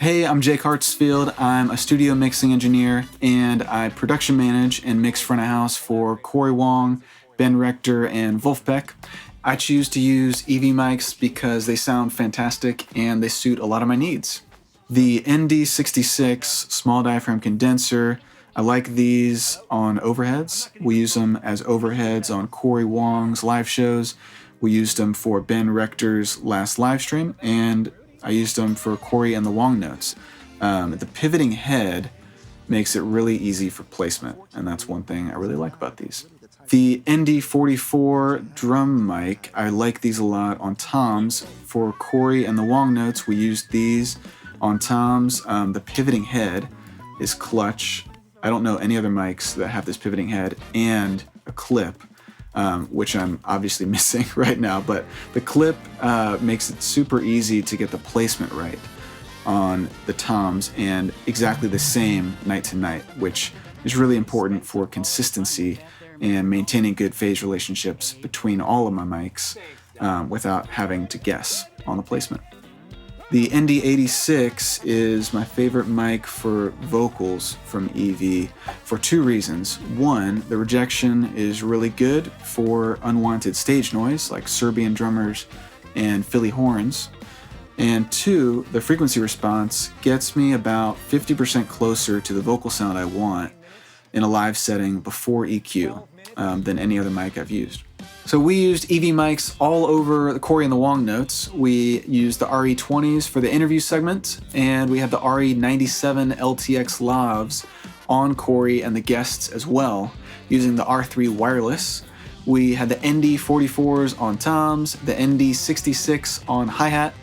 Hey, I'm Jake Hartsfield. I'm a studio mixing engineer, and I production manage and mix front of house for Corey Wong, Ben Rector, and Wolfpeck. I choose to use EV mics because they sound fantastic and they suit a lot of my needs. The ND66 small diaphragm condenser, I like these on overheads. We use them as overheads on Corey Wong's live shows. We used them for Ben Rector's last live stream, and I used them for Corey and the Wong notes. The pivoting head makes it really easy for placement, and that's one thing I really like about these. The ND44 drum mic, I like these a lot on toms. For Corey and the Wong notes, we used these on toms. The pivoting head is clutch. I don't know any other mics that have this pivoting head and a clip, which I'm obviously missing right now, but the clip makes it super easy to get the placement right on the toms, and exactly the same night to night, which is really important for consistency and maintaining good phase relationships between all of my mics without having to guess on the placement. The ND86 is my favorite mic for vocals from EV for two reasons. One, the rejection is really good for unwanted stage noise like Serbian drummers and Philly horns. And two, the frequency response gets me about 50% closer to the vocal sound I want in a live setting before EQ than any other mic I've used. So we used EV mics all over the Corey and the Wong notes. We used the RE20s for the interview segment, and we had the RE97 LTX lavs on Corey and the guests as well, using the R3 wireless. We had the ND44s on toms, the ND66 on hi-hat,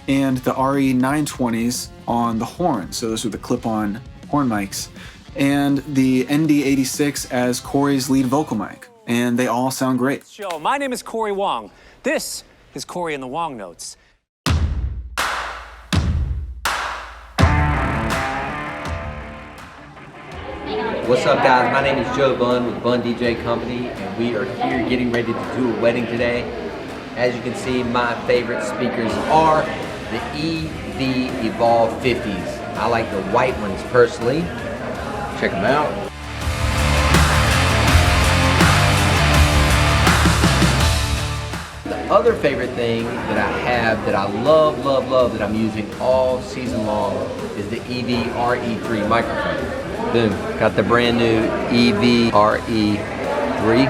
and the RE920s on the horn. So those were the clip-on horn mics. And the ND86 as Corey's lead vocal mic. And they all sound great. My name is Corey Wong. This is Corey and the Wong Notes. What's up, guys? My name is Joe Bunn with Bunn DJ Company, and we are here getting ready to do a wedding today. As you can see, my favorite speakers are the EV Evolve 50s. I like the white ones personally. Check them out. The other favorite thing that I have that I love that I'm using all season long is the EV RE3 microphone. Boom, got the brand new EV RE3.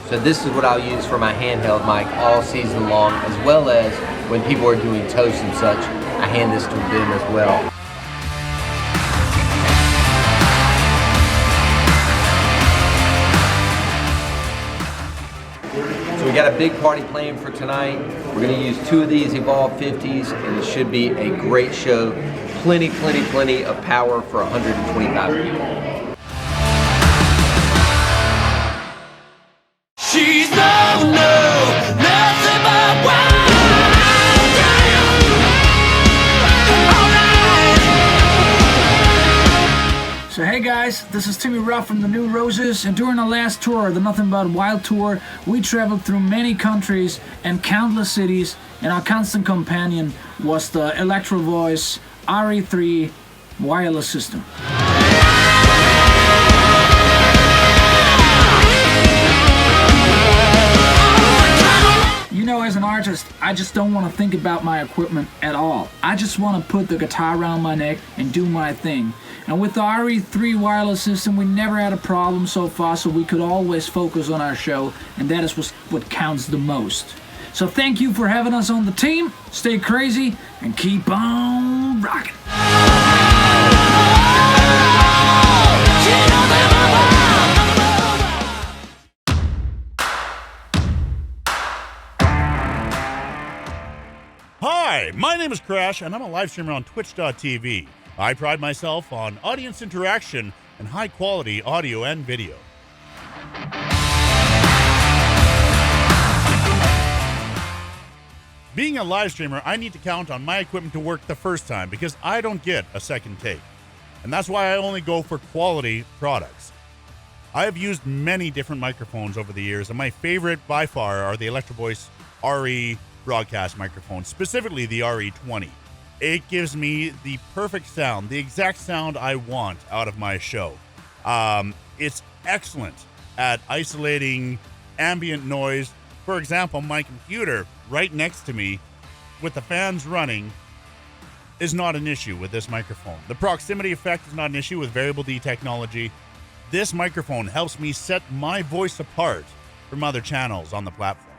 So this is what I'll use for my handheld mic all season long, as well as when people are doing toasts and such, I hand this to them as well. So we got a big party planned for tonight. We're gonna use two of these Evolve 50s, and it should be a great show. Plenty of power for 125 people. She's nothing but wild. So hey guys, this is Timmy from the New Roses, and during our last tour, the Nothing But Wild tour, we traveled through many countries and countless cities, and our constant companion was the Electro-Voice RE3 wireless system. You know, as an artist, I just don't want to think about my equipment at all. I just want to put the guitar around my neck and do my thing. And with the RE3 wireless system, we never had a problem so far, so we could always focus on our show, and that is what counts the most. So thank you for having us on the team. Stay crazy and keep on rocking. Hi, my name is Crash, and I'm a live streamer on Twitch.tv. I pride myself on audience interaction and high-quality audio and video. Being a live streamer, I need to count on my equipment to work the first time because I don't get a second take. And that's why I only go for quality products. I have used many different microphones over the years, and my favorite by far are the Electro-Voice RE broadcast microphones, specifically the RE20. It gives me the perfect sound, the exact sound I want out of my show. It's excellent at isolating ambient noise. For example, my computer right next to me with the fans running is not an issue with this microphone. The proximity effect is not an issue with variable D technology. This microphone helps me set my voice apart from other channels on the platform.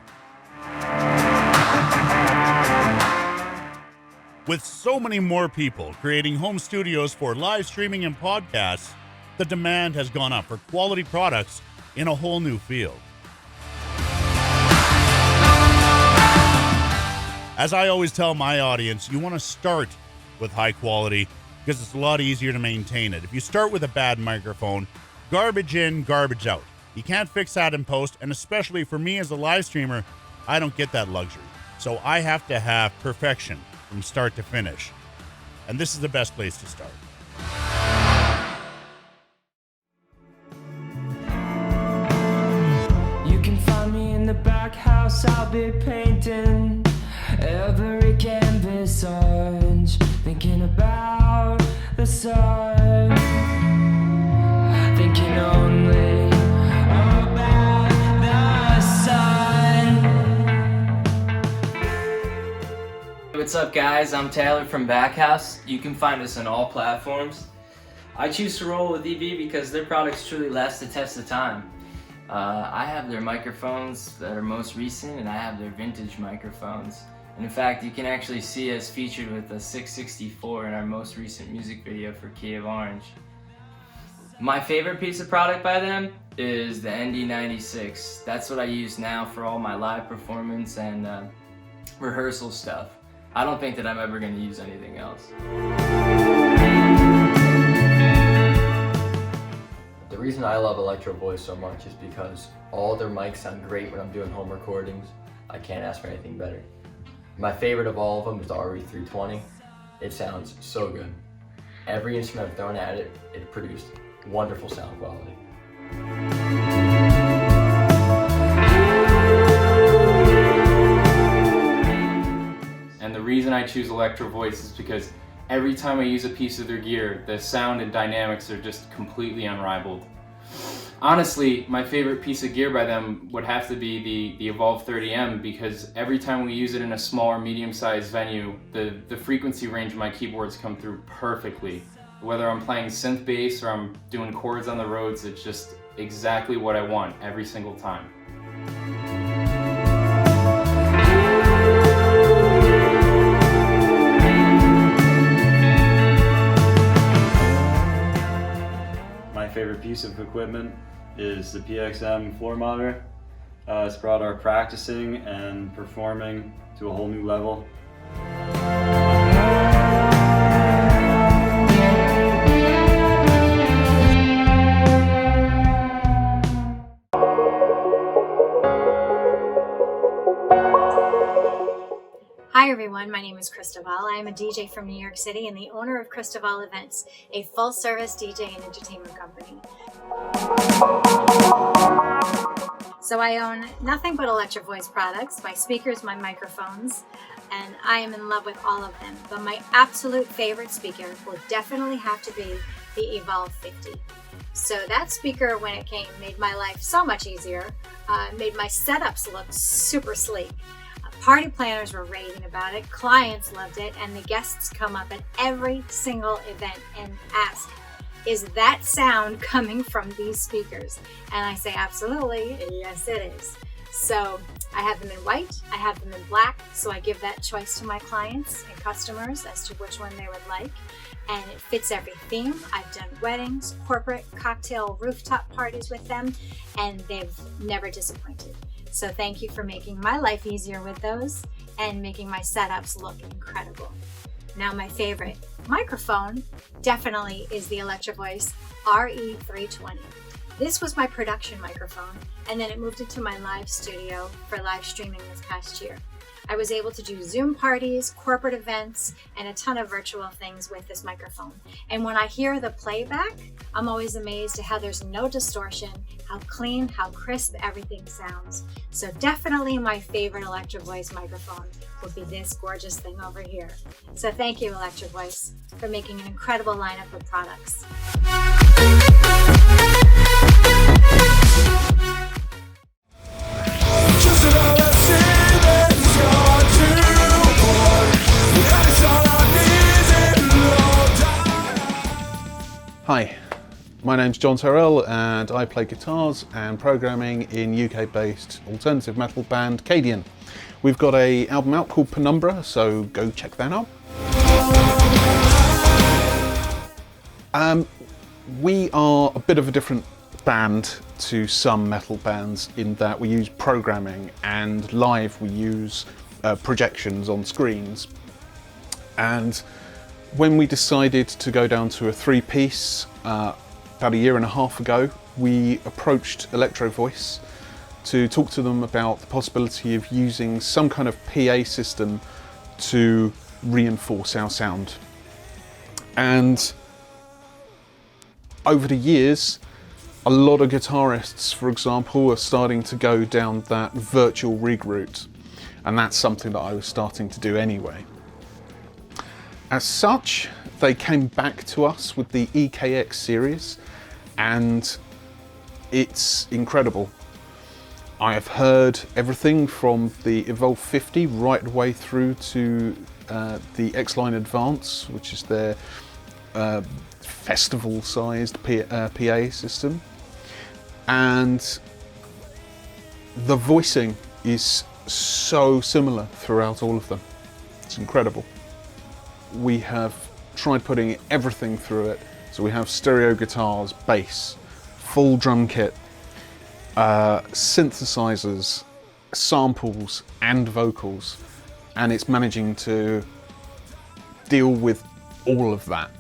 With so many more people creating home studios for live streaming and podcasts, the demand has gone up for quality products in a whole new field. As I always tell my audience, you want to start with high quality because it's a lot easier to maintain it. If you start with a bad microphone, garbage in, garbage out. You can't fix that in post, and especially for me as a live streamer, I don't get that luxury. So I have to have perfection from start to finish. And this is the best place to start. You can find me in the back house, I'll be painting every canvas orange, thinking about the sun, thinking only about the sun. What's up, guys? I'm Taylor from Backhouse. You can find us on all platforms. I choose to roll with EV because their products truly last the test of time. I have their microphones that are most recent, and I have their vintage microphones. And in fact, you can actually see us featured with a 664 in our most recent music video for Key of Orange. My favorite piece of product by them is the ND96. That's what I use now for all my live performance and rehearsal stuff. I don't think that I'm ever going to use anything else. The reason I love Electro-Voice so much is because all their mics sound great when I'm doing home recordings. I can't ask for anything better. My favorite of all of them is the RE320. It sounds so good. Every instrument I've thrown at it, it produced wonderful sound quality. And the reason I choose Electro-Voice is because every time I use a piece of their gear, the sound and dynamics are just completely unrivaled. Honestly, my favorite piece of gear by them would have to be the Evolve 30M, because every time we use it in a small or medium-sized venue, the frequency range of my keyboards come through perfectly. Whether I'm playing synth bass or I'm doing chords on the roads, it's just exactly what I want every single time. My favorite piece of equipment is the PXM floor monitor. It's brought our practicing and performing to a whole new level. Hi everyone, my name is Christabelle. I am a DJ from New York City and the owner of Christabelle Events, a full-service DJ and entertainment company. So I own nothing but Electro-Voice products, my speakers, my microphones, and I am in love with all of them. But my absolute favorite speaker will definitely have to be the Evolve 50. So that speaker, when it came, made my life so much easier, made my setups look super sleek. Party planners were raving about it, clients loved it, and the guests come up at every single event and ask, is that sound coming from these speakers? And I say, absolutely, yes it is. So I have them in white, I have them in black, so I give that choice to my clients and customers as to which one they would like. And it fits every theme. I've done weddings, corporate, cocktail, rooftop parties with them, and they've never disappointed. So thank you for making my life easier with those and making my setups look incredible. Now my favorite microphone definitely is the Electro-Voice RE320. This was my production microphone, and then it moved into my live studio for live streaming this past year. I was able to do Zoom parties, corporate events, and a ton of virtual things with this microphone. And when I hear the playback, I'm always amazed at how there's no distortion, how clean, how crisp everything sounds. So definitely my favorite Electro-Voice microphone would be this gorgeous thing over here. So thank you, Electro-Voice, for making an incredible lineup of products. Hi, my name's John Terrell and I play guitars and programming in UK-based alternative metal band Cadian. We've got an album out called Penumbra, so go check that out. We are a bit of a different band to some metal bands in that we use programming, and live we use projections on screens. And when we decided to go down to a three-piece about a year and a half ago, we approached Electro-Voice to talk to them about the possibility of using some kind of PA system to reinforce our sound. And over the years, a lot of guitarists, for example, are starting to go down that virtual rig route, and that's something that I was starting to do anyway. As such, they came back to us with the EKX series, and it's incredible. I have heard everything from the Evolve 50 right the way through to the X-Line Advance, which is their festival-sized PA system. And the voicing is so similar throughout all of them. It's incredible. We have tried putting everything through it. So we have stereo guitars, bass, full drum kit, synthesizers, samples and vocals, and it's managing to deal with all of that.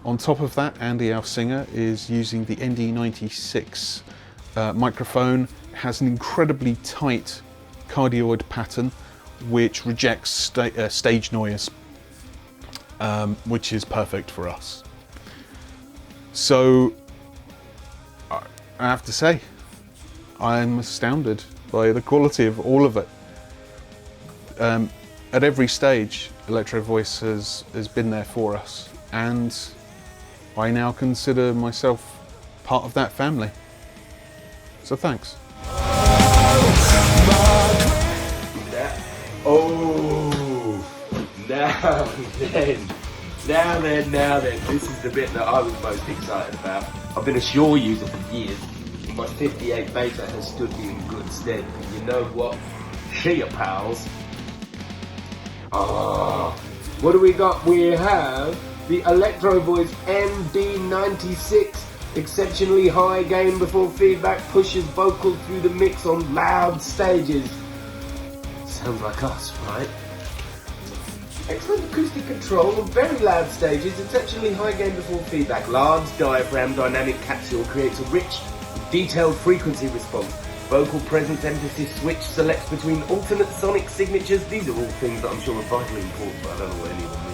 On top of that, Andy, our singer, is using the ND96 microphone. It has an incredibly tight cardioid pattern which rejects stage noise, which is perfect for us. So I have to say, I'm astounded by the quality of all of it. At every stage, Electro-Voice has been there for us, and I now consider myself part of that family. So thanks. Oh, now then, this is the bit that I was most excited about. I've been a Shure user for years, and my 58 Beta has stood me in good stead. And you know what? Shia pals. What do we got? We have the Electro-Voice MD96. Exceptionally high gain before feedback, pushes vocal through the mix on loud stages. Sounds like us, right? Excellent acoustic control on very loud stages, exceptionally high gain before feedback. Large diaphragm dynamic capsule creates a rich, detailed frequency response. Vocal presence emphasis switch selects between alternate sonic signatures. These are all things that I'm sure are vitally important, but I don't know what any of them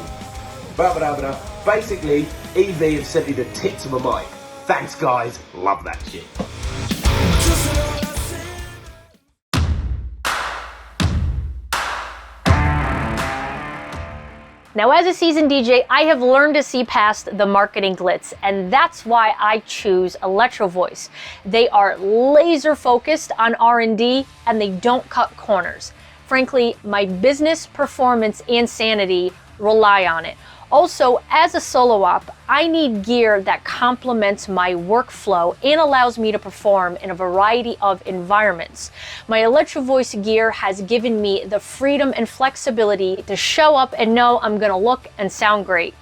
mean. Basically, EV have sent me the tits of a mic. Thanks guys, love that shit. Now, as a seasoned DJ, I have learned to see past the marketing glitz, and that's why I choose Electro-Voice. They are laser focused on R&D, and they don't cut corners. Frankly, my business, performance, and sanity rely on it. Also, as a solo op, I need gear that complements my workflow and allows me to perform in a variety of environments. My Electro-Voice gear has given me the freedom and flexibility to show up and know I'm gonna look and sound great.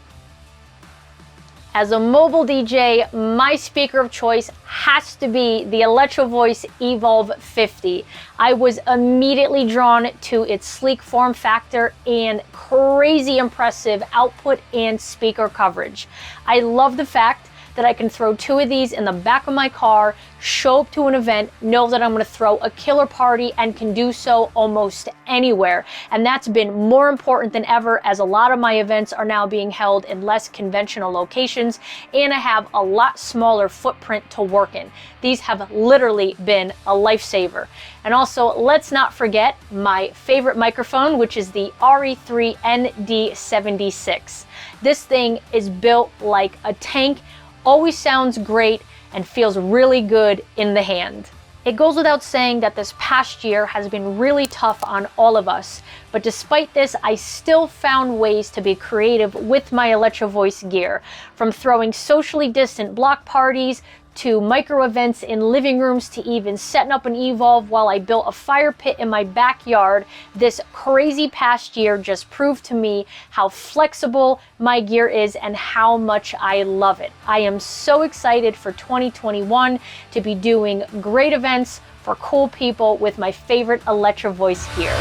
As a mobile DJ, my speaker of choice has to be the Electro-Voice Evolve 50. I was immediately drawn to its sleek form factor and crazy impressive output and speaker coverage. I love the fact that I can throw 2 of these in the back of my car, show up to an event, know that I'm going to throw a killer party, and can do so almost anywhere. And that's been more important than ever, as a lot of my events are now being held in less conventional locations, and I have a lot smaller footprint to work in. These have literally been a lifesaver. And also, let's not forget my favorite microphone, which is the RE3 ND76. This thing is built like a tank, always sounds great, and feels really good in the hand. It goes without saying that this past year has been really tough on all of us, but despite this, I still found ways to be creative with my Electro-Voice gear, from throwing socially distant block parties to micro events in living rooms, to even setting up an Evolve while I built a fire pit in my backyard. This crazy past year just proved to me how flexible my gear is and how much I love it. I am so excited for 2021 to be doing great events for cool people with my favorite Electro-Voice gear.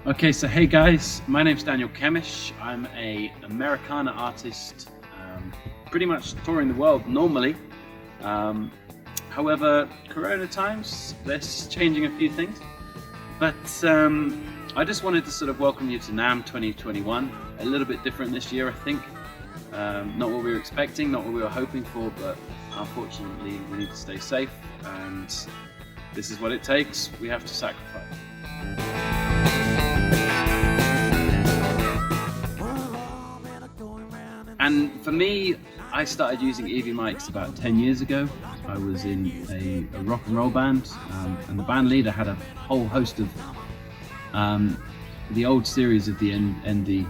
Okay, so hey guys, my name's Daniel Kemish. I'm a Americana artist, pretty much touring the world normally. However, Corona times, that's changing a few things. But I just wanted to sort of welcome you to NAMM 2021. A little bit different this year, I think. Not what we were expecting, not what we were hoping for, but unfortunately we need to stay safe, and this is what it takes. We have to sacrifice. And for me, I started using EV mics about 10 years ago. I was in a rock and roll band, and the band leader had a whole host of the old series of the ND,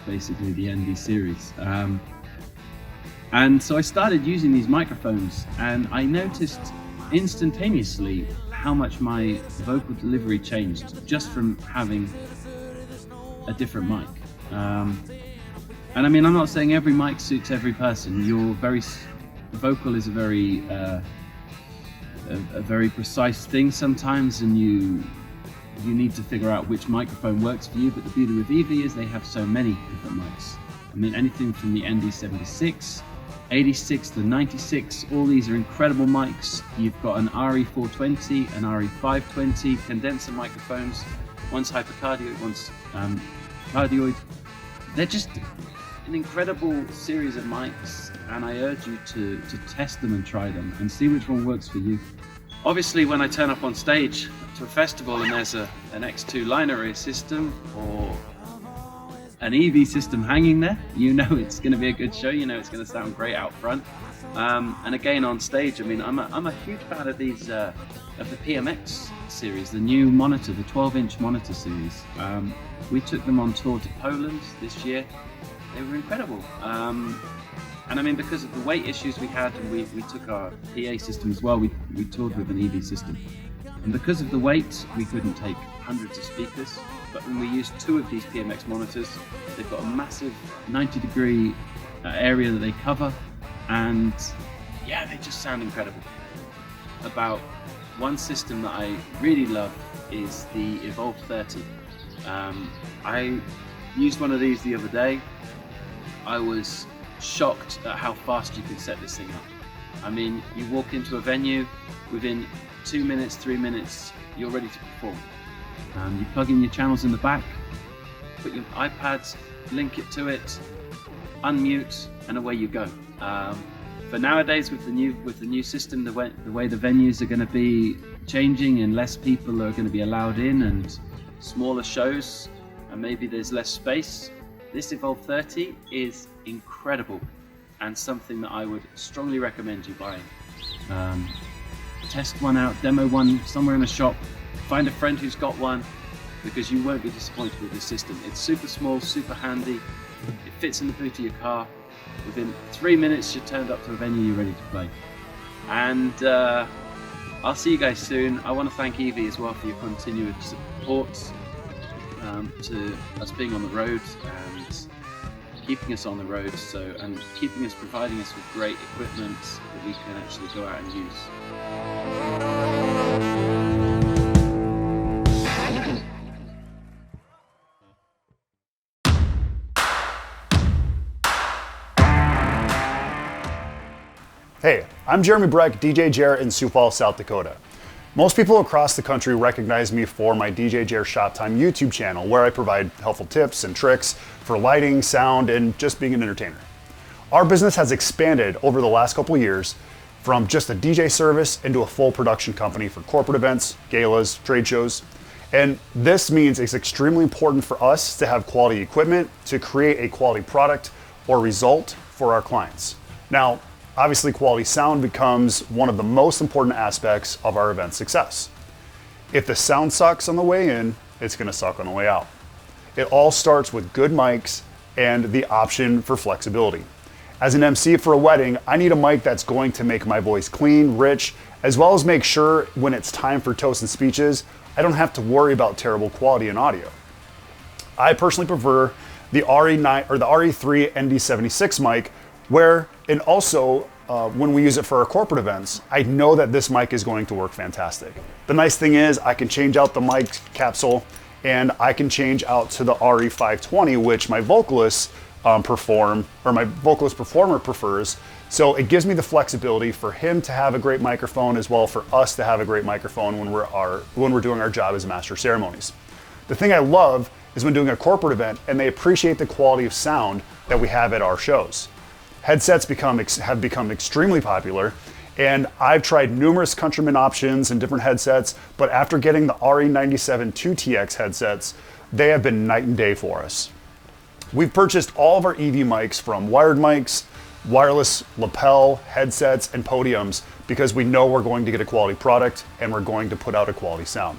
basically the ND series. And so I started using these microphones, and I noticed instantaneously how much my vocal delivery changed just from having a different mic. And I mean, I'm not saying every mic suits every person. Vocal is a very precise thing sometimes, and you need to figure out which microphone works for you. But the beauty with EV is they have so many different mics. I mean, anything from the ND76, 86, the 96, all these are incredible mics. You've got an RE420, an RE520, condenser microphones. One's hypercardioid, one's cardioid. They're just an incredible series of mics, and I urge you to test them and try them and see which one works for you. Obviously, when I turn up on stage to a festival and there's an X2 line array system or an EV system hanging there, you know it's going to be a good show, you know it's going to sound great out front. And again on stage, I mean, I'm a huge fan of these, of the PMX series, the new monitor, the 12-inch monitor series. We took them on tour to Poland this year. They were incredible. And I mean, because of the weight issues we had, and we took our PA system as well, we toured with an EV system. And because of the weight, we couldn't take hundreds of speakers. But when we used 2 of these PMX monitors, they've got a massive 90-degree area that they cover. And yeah, they just sound incredible. About one system that I really love is the Evolve 30. I used one of these the other day. I was shocked at how fast you can set this thing up. I mean, you walk into a venue, within 2 minutes, 3 minutes, you're ready to perform. You plug in your channels in the back, put your iPads, link it to it, unmute, and away you go. For nowadays, with the new system, the way the venues are going to be changing, and less people are going to be allowed in, and smaller shows, and maybe there's less space. This Evolve 30 is incredible, and something that I would strongly recommend you buying. Test one out, demo one somewhere in a shop, find a friend who's got one, because you won't be disappointed with this system. It's super small, super handy, it fits in the boot of your car. Within 3 minutes you're turned up to a venue, you're ready to play. And I'll see you guys soon. I want to thank Evie as well for your continued support to us being on the road and keeping us on the road, and providing us with great equipment that we can actually go out and use. Hey, I'm Jeremy Breck, DJ Jer in Sioux Falls, South Dakota. Most people across the country recognize me for my DJ Jer Shop Time YouTube channel, where I provide helpful tips and tricks for lighting, sound, and just being an entertainer. Our business has expanded over the last couple years from just a DJ service into a full production company for corporate events, galas, trade shows. And this means it's extremely important for us to have quality equipment to create a quality product or result for our clients. Now, obviously quality sound becomes one of the most important aspects of our event success. If the sound sucks on the way in, it's gonna suck on the way out. It all starts with good mics and the option for flexibility. As an MC for a wedding, I need a mic that's going to make my voice clean, rich, as well as make sure when it's time for toasts and speeches, I don't have to worry about terrible quality in audio. I personally prefer the RE9 or the RE3 ND76 mic, and also when we use it for our corporate events, I know that this mic is going to work fantastic. The nice thing is I can change out the mic capsule and I can change out to the RE520, which my vocalist performer prefers. So it gives me the flexibility for him to have a great microphone as well for us to have a great microphone when we're doing our job as master of ceremonies. The thing I love is when doing a corporate event and they appreciate the quality of sound that we have at our shows. Headsets have become extremely popular, and I've tried numerous Countryman options and different headsets, but after getting the RE97 2TX headsets, they have been night and day for us. We've purchased all of our EV mics from wired mics, wireless lapel, headsets, and podiums because we know we're going to get a quality product and we're going to put out a quality sound.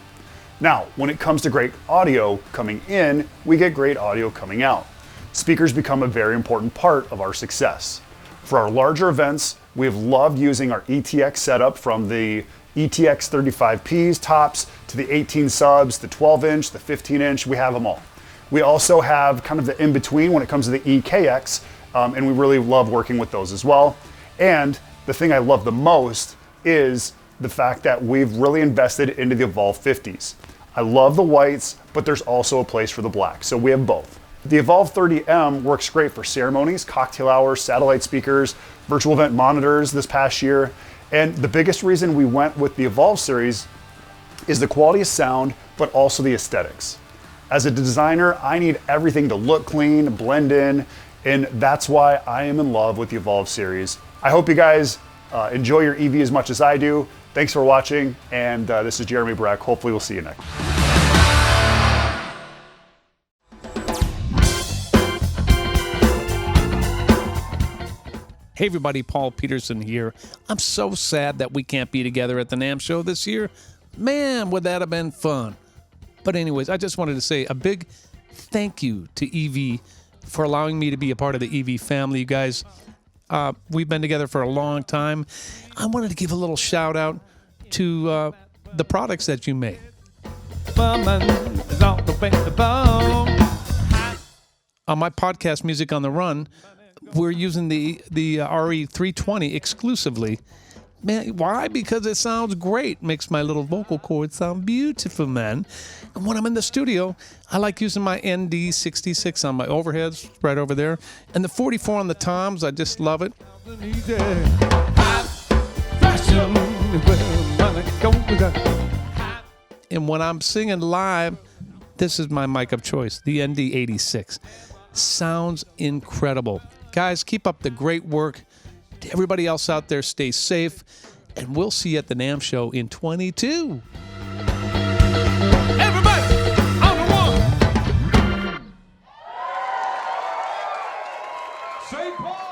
Now, when it comes to great audio coming in, we get great audio coming out. Speakers become a very important part of our success. For our larger events, we have loved using our ETX setup from the ETX 35Ps tops to the 18 subs, the 12-inch, the 15-inch, we have them all. We also have kind of the in-between when it comes to the EKX, and we really love working with those as well. And the thing I love the most is the fact that we've really invested into the Evolve 50s. I love the whites, but there's also a place for the black, so we have both. The Evolve 30M works great for ceremonies, cocktail hours, satellite speakers, virtual event monitors this past year. And the biggest reason we went with the Evolve series is the quality of sound, but also the aesthetics. As a designer, I need everything to look clean, blend in, and that's why I am in love with the Evolve series. I hope you guys enjoy your EV as much as I do. Thanks for watching, and this is Jeremy Breck. Hopefully we'll see you next. Hey everybody, Paul Peterson here. I'm so sad that we can't be together at the NAMM show this year. Man, would that have been fun. But anyways, I just wanted to say a big thank you to EV for allowing me to be a part of the EV family. You guys, we've been together for a long time. I wanted to give a little shout out to the products that you make. On my podcast, Music on the Run, we're using the RE320 exclusively. Man, why? Because it sounds great. Makes my little vocal cords sound beautiful, man. And when I'm in the studio, I like using my ND66 on my overheads right over there. And the 44 on the toms, I just love it. And when I'm singing live, this is my mic of choice, the ND86. Sounds incredible. Guys, keep up the great work. To everybody else out there, stay safe, and we'll see you at the NAMM show in 22. Everybody on the one. St. Paul.